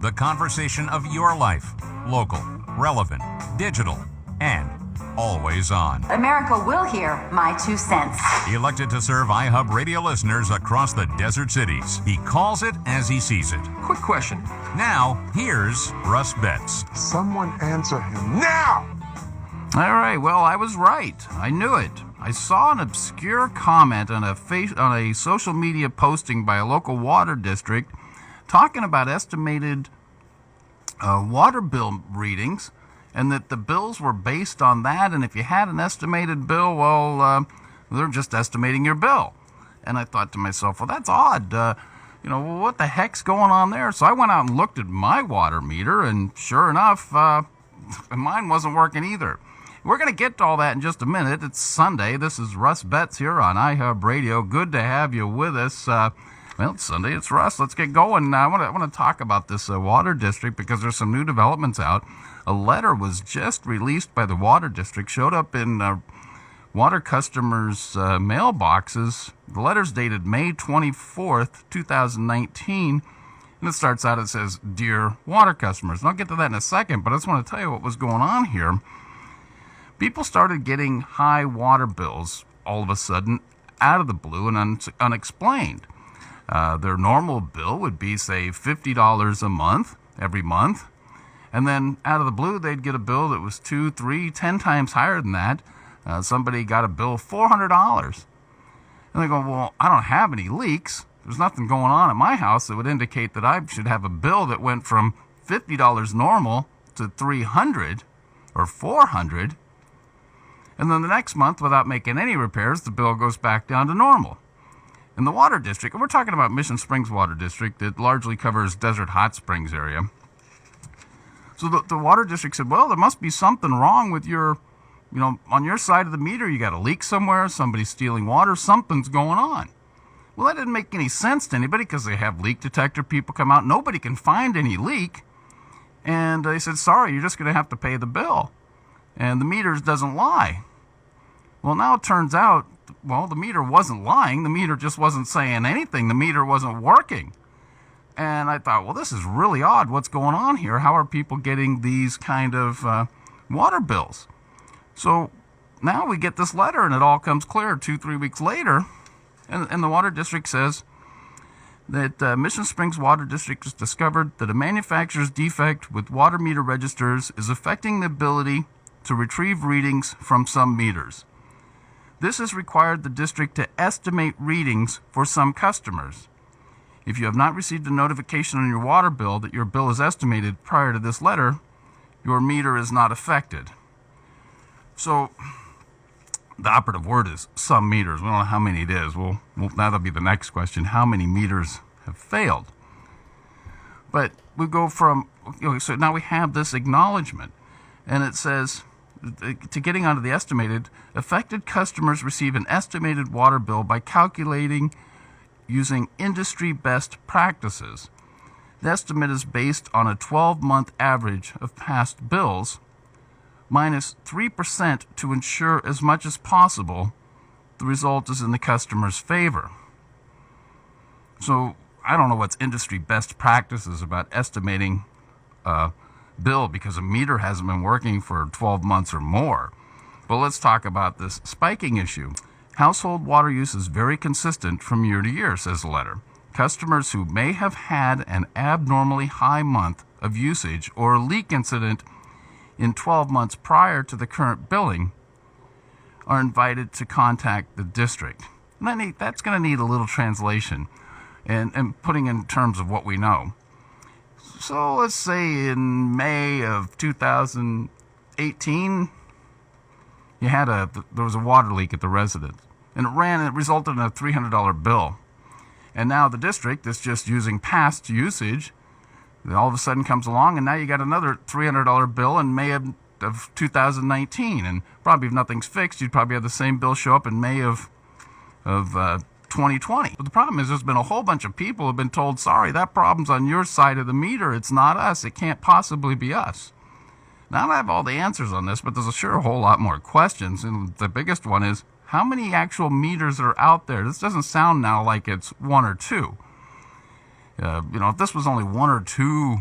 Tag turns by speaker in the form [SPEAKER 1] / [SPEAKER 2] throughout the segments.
[SPEAKER 1] The conversation of your life, local, relevant, digital, and always on.
[SPEAKER 2] America will hear my 2 cents.
[SPEAKER 1] Elected to serve iHub radio listeners across the desert cities. He calls it as he sees it.
[SPEAKER 3] Quick question.
[SPEAKER 1] Now, here's Russ Betts.
[SPEAKER 4] Someone answer him now!
[SPEAKER 5] All right, well, I was right. I knew it. I saw an obscure comment on a social media posting by a local water district talking about estimated water bill readings, and that the bills were based on that, and if you had an estimated bill, well, they're just estimating your bill. And I thought to myself, well, that's odd. What the heck's going on there? So I went out and looked at my water meter, and sure enough, mine wasn't working either. We're going to get to all that in just a minute. It's Sunday. This is Russ Betts here on iHub Radio. Good to have you with us. It's Sunday. It's Russ. Let's get going. I want to talk about this water district because there's some new developments out. A letter was just released by the water district, showed up in water customers' mailboxes. The letter's dated May 24th, 2019, and it starts out, it says, "Dear water customers." And I'll get to that in a second, but I just want to tell you what was going on here. People started getting high water bills all of a sudden out of the blue and unexplained. Their normal bill would be, say, $50 a month, every month. And then out of the blue, they'd get a bill that was 2, 3, 10 times higher than that. Somebody got a bill of $400. And they go, well, I don't have any leaks. There's nothing going on at my house that would indicate that I should have a bill that went from $50 normal to $300 or $400. And then the next month, without making any repairs, the bill goes back down to normal. In the water district, and we're talking about Mission Springs Water District, that largely covers Desert Hot Springs area. So the water district said, well, there must be something wrong with your, on your side of the meter. You got a leak somewhere, somebody's stealing water, something's going on. Well, that didn't make any sense to anybody because they have leak detector people come out. Nobody can find any leak. And they said, sorry, you're just going to have to pay the bill. And the meter doesn't lie. Well, now it turns out, the meter wasn't lying. The meter just wasn't saying anything. The meter wasn't working. And I thought, well, this is really odd. What's going on here? How are people getting these kind of water bills? So now we get this letter, and it all comes clear 2-3 weeks later. And the water district says that Mission Springs Water District has discovered that a manufacturer's defect with water meter registers is affecting the ability to retrieve readings from some meters. This has required the district to estimate readings for some customers. If you have not received a notification on your water bill that your bill is estimated prior to this letter, your meter is not affected. So the operative word is some meters. We don't know how many it is. Well, that'll be the next question. How many meters have failed? But we go from, so now we have this acknowledgement, and it says, to getting onto the estimated, affected customers receive an estimated water bill by calculating using industry best practices. The estimate is based on a 12-month average of past bills, minus 3% to ensure as much as possible the result is in the customer's favor. So I don't know what's industry best practices about estimating bill because a meter hasn't been working for 12 months or more. But let's talk about this spiking issue. Household water use is very consistent from year to year, says the letter. Customers who may have had an abnormally high month of usage or a leak incident in 12 months prior to the current billing are invited to contact the district. And that's going to need a little translation and putting in terms of what we know. So let's say in May of 2018, there was a water leak at the residence, and it resulted in a $300 bill. And now the district is just using past usage. All of a sudden comes along, and now you got another $300 bill in May of 2019. And probably if nothing's fixed, you'd probably have the same bill show up in May of 2020. But the problem is there's been a whole bunch of people who have been told, sorry, that problem's on your side of the meter. It's not us. It can't possibly be us. Now, I don't have all the answers on this, but there's sure a whole lot more questions. And the biggest one is, how many actual meters are out there? This doesn't sound now like it's one or two. If this was only 1 or 2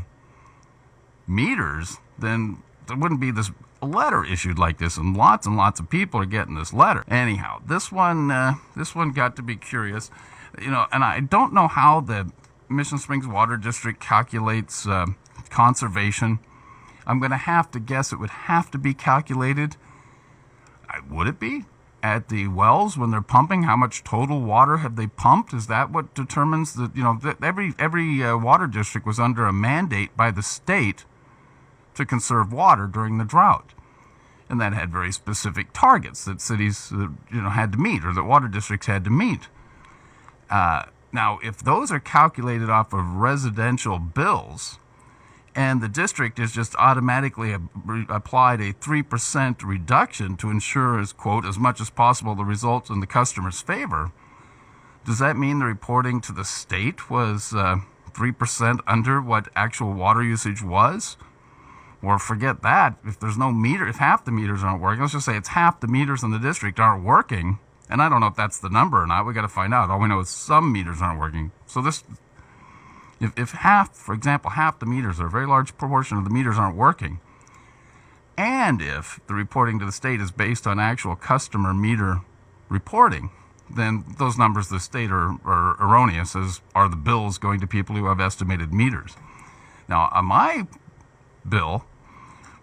[SPEAKER 5] meters, then there wouldn't be this letter issued like this, and lots of people are getting this letter. Anyhow, this one got to be curious, and I don't know how the Mission Springs Water District calculates conservation. I'm going to have to guess it would have to be calculated. Would it be? At the wells when they're pumping, how much total water have they pumped? Is that what determines that every water district was under a mandate by the state to conserve water during the drought, and that had very specific targets that cities had to meet, or that water districts had to meet. Now, if those are calculated off of residential bills, and the district is just automatically applied a 3% reduction to ensure, as quote, as much as possible the results in the customer's favor, does that mean the reporting to the state was 3% under what actual water usage was? Or forget that, if there's no meter, if half the meters aren't working, let's just say it's half the meters in the district aren't working, and I don't know if that's the number or not, we got to find out. All we know is some meters aren't working. So this, if half, for example, half the meters, or a very large proportion of the meters aren't working, and if the reporting to the state is based on actual customer meter reporting, then those numbers to the state are erroneous, as are the bills going to people who have estimated meters. Now, on my bill,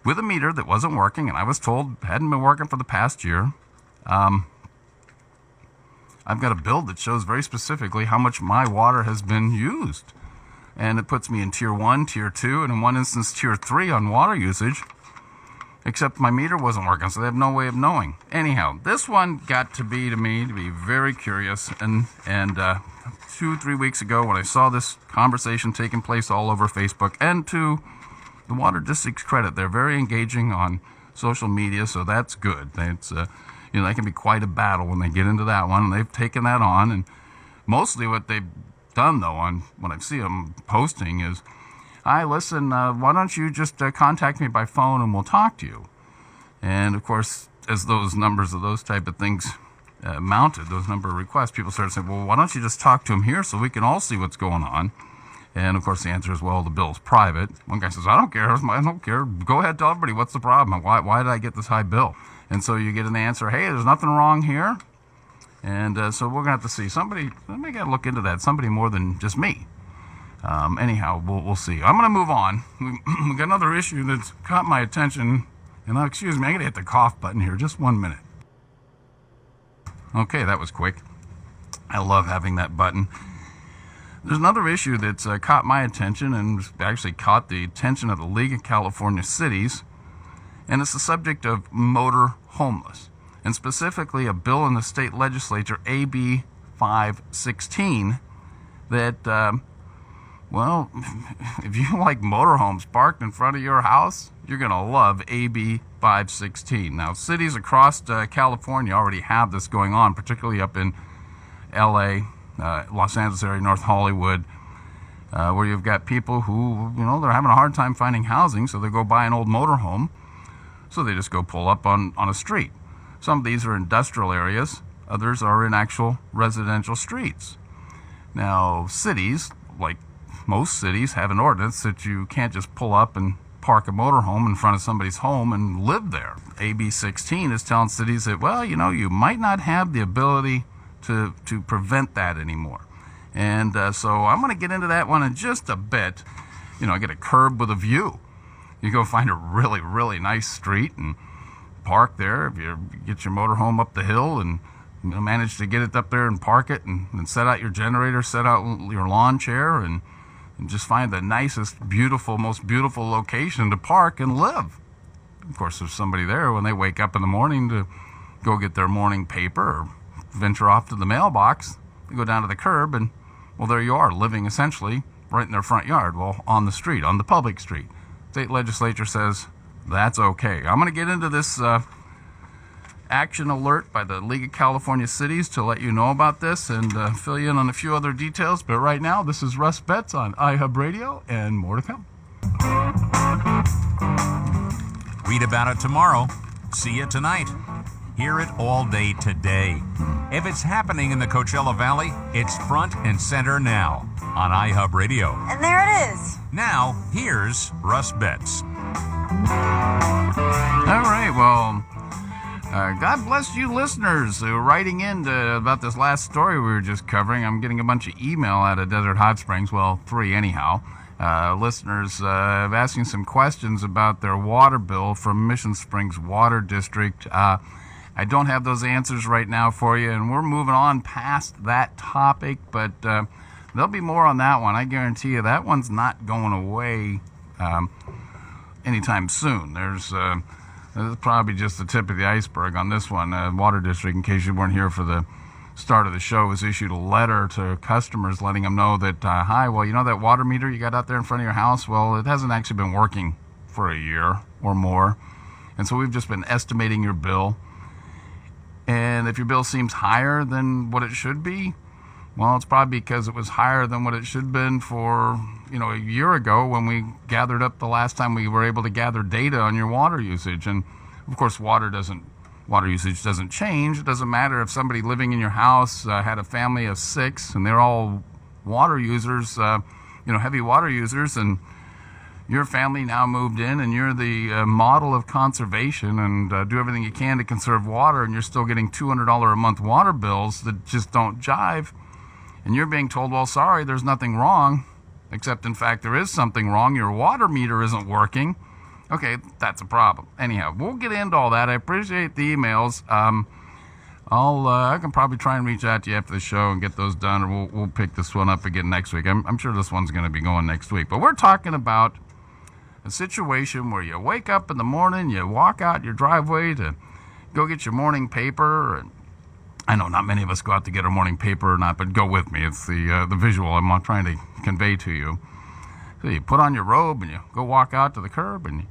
[SPEAKER 5] with a meter that wasn't working, and I was told hadn't been working for the past year, I've got a bill that shows very specifically how much my water has been used. And it puts me in Tier 1, Tier 2, and in one instance, Tier 3 on water usage, except my meter wasn't working, so they have no way of knowing. Anyhow, this one got to be very curious, and 2-3 weeks ago, when I saw this conversation taking place all over Facebook, and to the Water District's credit, they're very engaging on social media, so that's good. It's that can be quite a battle when they get into that one, and they've taken that on. And mostly what they've done, though, when I see them posting, is, "Hi, listen, why don't you just contact me by phone and we'll talk to you?" And of course, as those numbers of those type of things mounted, those number of requests, people started saying, "Well, why don't you just talk to him here so we can all see what's going on?" And of course, the answer is, "Well, the bill's private." One guy says, "I don't care. I don't care. Go ahead, tell everybody what's the problem. Why did I get this high bill?" And so you get an answer, "Hey, there's nothing wrong here." And so we're gonna have to see somebody got to look into that. Somebody more than just me. Anyhow, we'll see. I'm gonna move on. We got another issue that's caught my attention. And excuse me, I gotta hit the cough button here. Just 1 minute. Okay, that was quick. I love having that button. There's another issue that's caught my attention, and actually caught the attention of the League of California Cities, and it's the subject of motor homeless, and specifically a bill in the state legislature, AB 516, that, well, if you like motorhomes parked in front of your house, you're going to love AB 516. Now, cities across California already have this going on, particularly up in LA, Los Angeles area, North Hollywood, where you've got people who, they're having a hard time finding housing, so they go buy an old motorhome, so they just go pull up on a street. Some of these are industrial areas, others are in actual residential streets. Now, cities, like most cities, have an ordinance that you can't just pull up and park a motorhome in front of somebody's home and live there. AB 16 is telling cities that, well, you might not have the ability to prevent that anymore. And so I'm going to get into that one in just a bit. Get a curb with a view. You go find a really, really nice street and park there. If you get your motorhome up the hill and manage to get it up there and park it, and set out your generator, set out your lawn chair, and just find the nicest, most beautiful location to park and live. Of course, there's somebody there when they wake up in the morning to go get their morning paper or venture off to the mailbox. They go down to the curb, and, well, there you are, living essentially right in their front yard, well, on the street, on the public street. State legislature says that's okay. I'm going to get into this action alert by the League of California Cities to let you know about this and fill you in on a few other details. But right now, this is Russ Betts on iHub Radio, and more to come.
[SPEAKER 1] Read about it tomorrow. See it tonight. Hear it all day today. If it's happening in the Coachella Valley, it's front and center now. on iHub Radio.
[SPEAKER 3] And there it is.
[SPEAKER 1] Now, here's Russ Betts.
[SPEAKER 5] All right, well, God bless you listeners who are writing in about this last story we were just covering. I'm getting a bunch of email out of Desert Hot Springs, well, 3 anyhow. Listeners asking some questions about their water bill from Mission Springs Water District. I don't have those answers right now for you, and we're moving on past that topic, but there'll be more on that one. I guarantee you that one's not going away anytime soon. There's probably just the tip of the iceberg on this one. Water District, in case you weren't here for the start of the show, has issued a letter to customers letting them know that, hi, well, you know that water meter you got out there in front of your house? Well, it hasn't actually been working for a year or more. And so we've just been estimating your bill. And if your bill seems higher than what it should be, well, it's probably because it was higher than what it should have been for, a year ago when we gathered up the last time we were able to gather data on your water usage. And of course, water usage doesn't change. It doesn't matter if somebody living in your house had a family of 6 and they're all water users, heavy water users, and your family now moved in and you're the model of conservation and do everything you can to conserve water, and you're still getting $200 a month water bills that just don't jive. And you're being told, well, sorry, there's nothing wrong, except in fact there is something wrong. Your water meter isn't working. Okay, that's a problem. Anyhow, we'll get into all that. I appreciate the emails. I can probably try and reach out to you after the show and get those done, or we'll pick this one up again next week. I'm sure this one's going to be going next week. But we're talking about a situation where you wake up in the morning, you walk out your driveway to go get your morning paper. And I know not many of us go out to get our morning paper or not, but go with me. It's the visual I'm trying to convey to you. So you put on your robe and you go walk out to the curb and you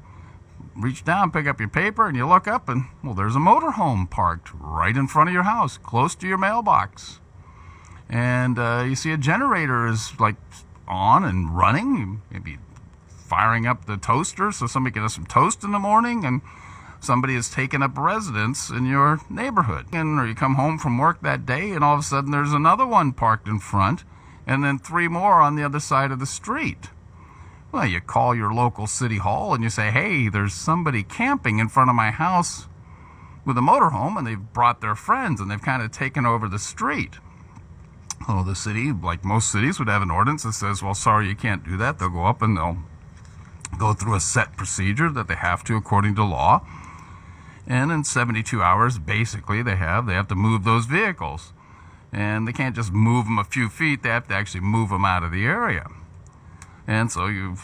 [SPEAKER 5] reach down, pick up your paper, and you look up and, well, there's a motorhome parked right in front of your house, close to your mailbox. And you see a generator is like on and running, maybe firing up the toaster so somebody can have some toast in the morning, and somebody has taken up residence in your neighborhood. Or you come home from work that day and all of a sudden there's another one parked in front and then 3 more on the other side of the street. Well, you call your local city hall and you say, hey, there's somebody camping in front of my house with a motorhome, and they've brought their friends and they've kind of taken over the street. Well, the city, like most cities, would have an ordinance that says, well, sorry, you can't do that. They'll go up and they'll go through a set procedure that they have to according to law. And in 72 hours, basically, they have to move those vehicles. And they can't just move them a few feet. They have to actually move them out of the area. And so you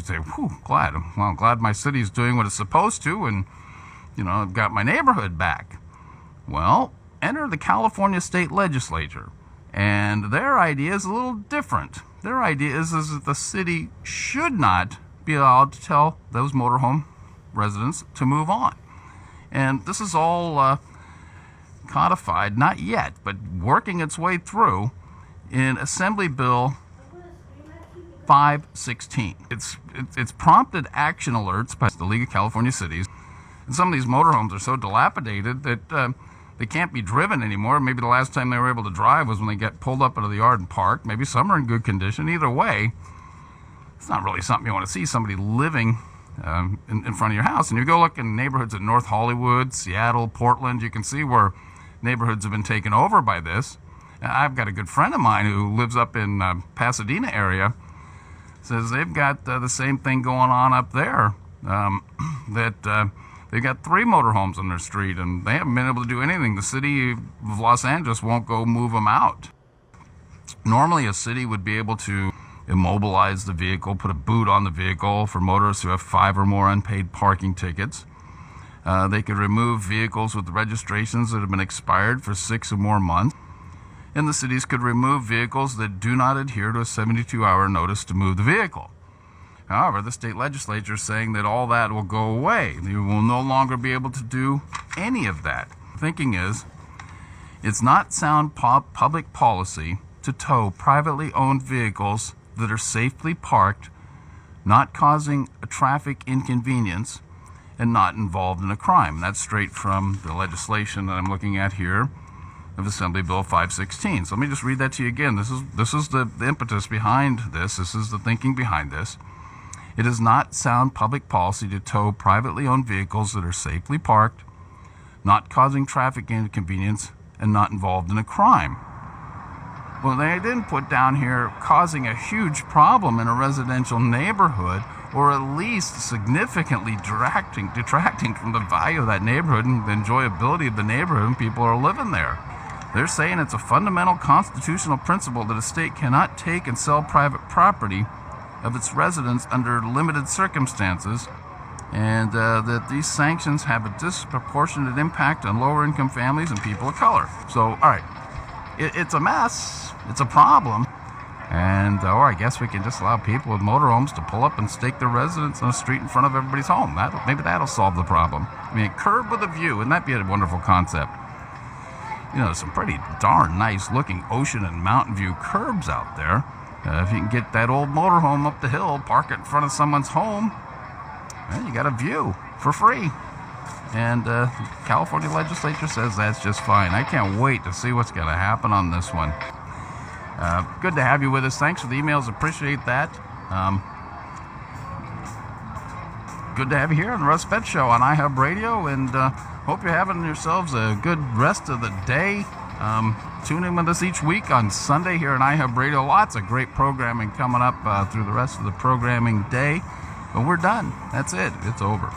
[SPEAKER 5] say, whew, I'm glad my city's doing what it's supposed to, and, I've got my neighborhood back. Well, enter the California State Legislature. And their idea is a little different. Their idea is that the city should not be allowed to tell those motorhome residents to move on. And this is all codified, not yet, but working its way through in Assembly Bill 516. It's prompted action alerts by the League of California Cities. And some of these motorhomes are so dilapidated that they can't be driven anymore. Maybe the last time they were able to drive was when they get pulled up into the yard and parked. Maybe some are in good condition. Either way, it's not really something you want to see, somebody living in front of your house. And you go look in neighborhoods in North Hollywood, Seattle, Portland, you can see where neighborhoods have been taken over by this. I've got a good friend of mine who lives up in Pasadena area, says they've got the same thing going on up there, that they've got 3 motorhomes on their street and they haven't been able to do anything. The city of Los Angeles won't go move them out. Normally a city would be able to immobilize the vehicle, put a boot on the vehicle for motorists who have 5 or more unpaid parking tickets. They could remove vehicles with registrations that have been expired for 6 or more months. And the cities could remove vehicles that do not adhere to a 72-hour notice to move the vehicle. However, the state legislature is saying that all that will go away. You will no longer be able to do any of that. Thinking is, it's not sound public policy to tow privately owned vehicles that are safely parked, not causing a traffic inconvenience, and not involved in a crime. That's straight from the legislation that I'm looking at here of Assembly Bill 516. So let me just read that to you again. This is the impetus behind this. This is the thinking behind this. It is not sound public policy to tow privately owned vehicles that are safely parked, not causing traffic inconvenience, and not involved in a crime. Well, they didn't put down here causing a huge problem in a residential neighborhood, or at least significantly detracting from the value of that neighborhood and the enjoyability of the neighborhood when people are living there. They're saying it's a fundamental constitutional principle that a state cannot take and sell private property of its residents under limited circumstances, and that these sanctions have a disproportionate impact on lower-income families and people of color. So, all right, it's a mess. It's a problem. And, or I guess we can just allow people with motorhomes to pull up and stake their residence on a street in front of everybody's home. Maybe that'll solve the problem. I mean, curb with a view, wouldn't that be a wonderful concept? You know, some pretty darn nice-looking ocean and mountain view curbs out there. If you can get that old motorhome up the hill, park it in front of someone's home, well, you got a view for free. And California legislature says that's just fine. I can't wait to see what's going to happen on this one. Good to have you with us. Thanks for the emails. Appreciate that. Good to have you here on the Russ Betts Show on iHub Radio, and hope you're having yourselves a good rest of the day. Tune in with us each week on Sunday here on iHub Radio. Lots of great programming coming up through the rest of the programming day. But we're done. That's it. It's over.